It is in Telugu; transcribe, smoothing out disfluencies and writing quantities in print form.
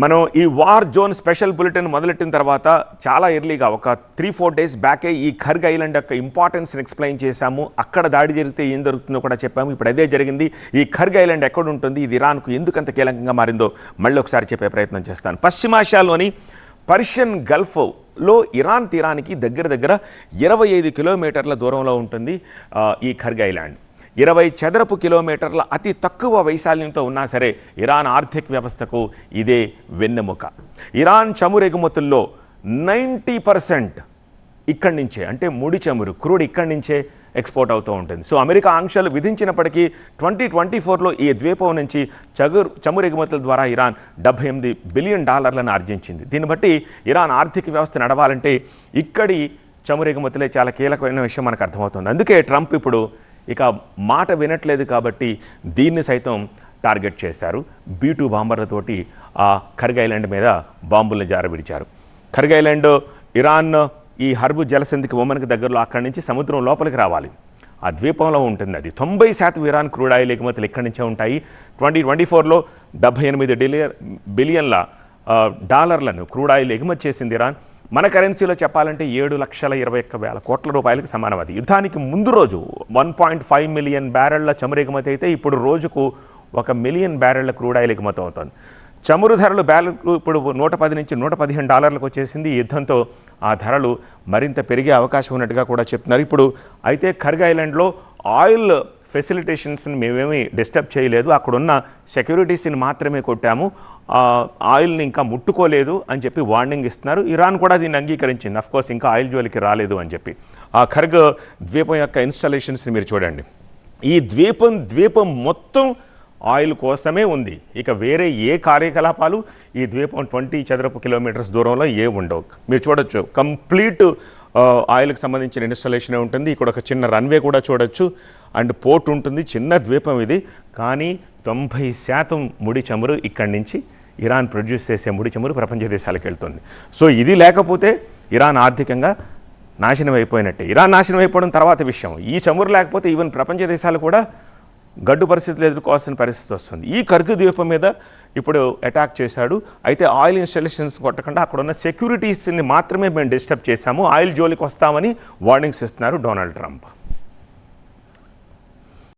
మనం ఈ వార్ జోన్ స్పెషల్ బులెటిన్ మొదలెట్టిన తర్వాత చాలా ఎర్లీగా ఒక 3-4 డేస్ బ్యాకే ఈ ఖర్గ్ ఐలాండ్ యొక్క ఇంపార్టెన్స్ని ఎక్స్ప్లెయిన్ చేశాము. అక్కడ దాడి జరిగితే ఏం జరుగుతుందో కూడా చెప్పాము. ఇప్పుడు అదే జరిగింది. ఈ ఖర్గ్ ఐలాండ్ ఎక్కడ ఉంటుంది, ఇది ఇరాన్కు ఎందుకంత కీలకంగా మారిందో మళ్ళీ ఒకసారి చెప్పే ప్రయత్నం చేస్తాను. పశ్చిమాసియాలోని పర్షియన్ గల్ఫ్లో ఇరాన్ తీరానికి దగ్గర 25 కిలోమీటర్ల దూరంలో ఉంటుంది ఈ ఖర్గ్ ఐలాండ్. 20 చదరపు కిలోమీటర్ల అతి తక్కువ వైశాల్యంతో ఉన్నా సరే ఇరాన్ ఆర్థిక వ్యవస్థకు ఇదే వెన్నెముక. ఇరాన్ చమురు ఎగుమతుల్లో 90% ఇక్కడి నుంచే, అంటే ముడి చమురు క్రూడ్ ఇక్కడి నుంచే ఎక్స్పోర్ట్ అవుతూ ఉంటుంది. సో అమెరికా ఆంక్షలు విధించినప్పటికీ 2024లో ఈ ద్వీపం నుంచి చమురు ఎగుమతుల ద్వారా ఇరాన్ $78 బిలియన్ ఆర్జించింది. దీన్ని బట్టి ఇరాన్ ఆర్థిక వ్యవస్థ నడవాలంటే ఇక్కడి చమురు ఎగుమతులే చాలా కీలకమైన విషయం మనకు అర్థమవుతుంది. అందుకే ట్రంప్ ఇప్పుడు ఇక మాట వినట్లేదు కాబట్టి దీన్ని సైతం టార్గెట్ చేశారు. B-2 బాంబర్లతోటి ఆ ఖర్గ్ ఐలాండ్ మీద బాంబుల్ని జారవిడిచారు. ఖర్గ్ ఐలాండ్ ఇరాన్ ఈ హర్బు జలసంధికి ఒమన్కి దగ్గరలో అక్కడి నుంచి సముద్రం లోపలికి రావాలి. ఆ ద్వీపంలో ఉంటుంది. అది 90% ఇరాన్ క్రూడ్ ఆయిల్ ఎగుమతులు ఇక్కడి నుంచే ఉంటాయి. 2024లో $78 బిలియన్ల క్రూడ్ ఆయిల్ ఎగుమతి చేసింది ఇరాన్. మన కరెన్సీలో చెప్పాలంటే 7,21,000 కోట్ల రూపాయలకు సమానం. అది యుద్ధానికి ముందు రోజు 1.5 మిలియన్ బ్యారెళ్ల చమురు ఎగుమతి అయితే ఇప్పుడు రోజుకు 1 మిలియన్ బ్యారెళ్ల క్రూడ్ ఆయిల్ ఎగుమతి అవుతుంది. చమురు ధరలు బ్యారెల్కు ఇప్పుడు $110 నుంచి $115 వచ్చేసింది. ఈ యుద్ధంతో ఆ ధరలు మరింత పెరిగే అవకాశం ఉన్నట్టుగా కూడా చెప్తున్నారు. ఇప్పుడు అయితే ఖర్గ్ ఐలాండ్లో ఆయిల్ ఫెసిలిటేషన్స్ని మేమేమీ డిస్టర్బ్ చేయలేదు, అక్కడున్న సెక్యూరిటీస్ని మాత్రమే కొట్టాము, ఆయిల్ని ఇంకా ముట్టుకోలేదు అని చెప్పి వార్నింగ్ ఇస్తున్నారు. ఇరాన్ కూడా దీన్ని అంగీకరించింది. అఫ్కోర్స్ ఇంకా ఆయిల్ జోలికి రాలేదు అని చెప్పి. ఆ ఖర్గ్ ద్వీపం యొక్క ఇన్స్టాలేషన్స్ని మీరు చూడండి. ఈ ద్వీపం మొత్తం ఆయిల్ కోసమే ఉంది. ఇక వేరే ఏ కార్యకలాపాలు ఈ ద్వీపం 20 చదరపు కిలోమీటర్స్ దూరంలో ఉండవు. మీరు చూడొచ్చు, కంప్లీట్ ఆయిల్కి సంబంధించిన ఇన్స్టాలేషనే ఉంటుంది. ఇక్కడ ఒక చిన్న రన్వే కూడా చూడొచ్చు అండ్ పోర్ట్ ఉంటుంది. చిన్న ద్వీపం ఇది, కానీ 90% ముడి చమురు ఇక్కడి నుంచి ఇరాన్ ప్రొడ్యూస్ చేసే ముడి చమురు ప్రపంచ దేశాలకు వెళ్తుంది. సో ఇది లేకపోతే ఇరాన్ ఆర్థికంగా నాశనం అయిపోయినట్టే. ఇరాన్ నాశనం అయిపోవడం తర్వాత విషయం. ఈ చమురు లేకపోతే ఈవెన్ ప్రపంచ దేశాలు కూడా గడ్డు పరిస్థితులు ఎదుర్కోవాల్సిన పరిస్థితి వస్తుంది. ఈ ఖర్గ్ ద్వీపం మీద ఇప్పుడు అటాక్ చేశాడు. అయితే ఆయిల్ ఇన్స్టాలేషన్స్ కొట్టకుండా అక్కడ ఉన్న సెక్యూరిటీస్ని మాత్రమే మేము డిస్టర్బ్ చేశాము, ఆయిల్ జోలికి వస్తామని వార్నింగ్స్ ఇస్తున్నారు డొనాల్డ్ ట్రంప్.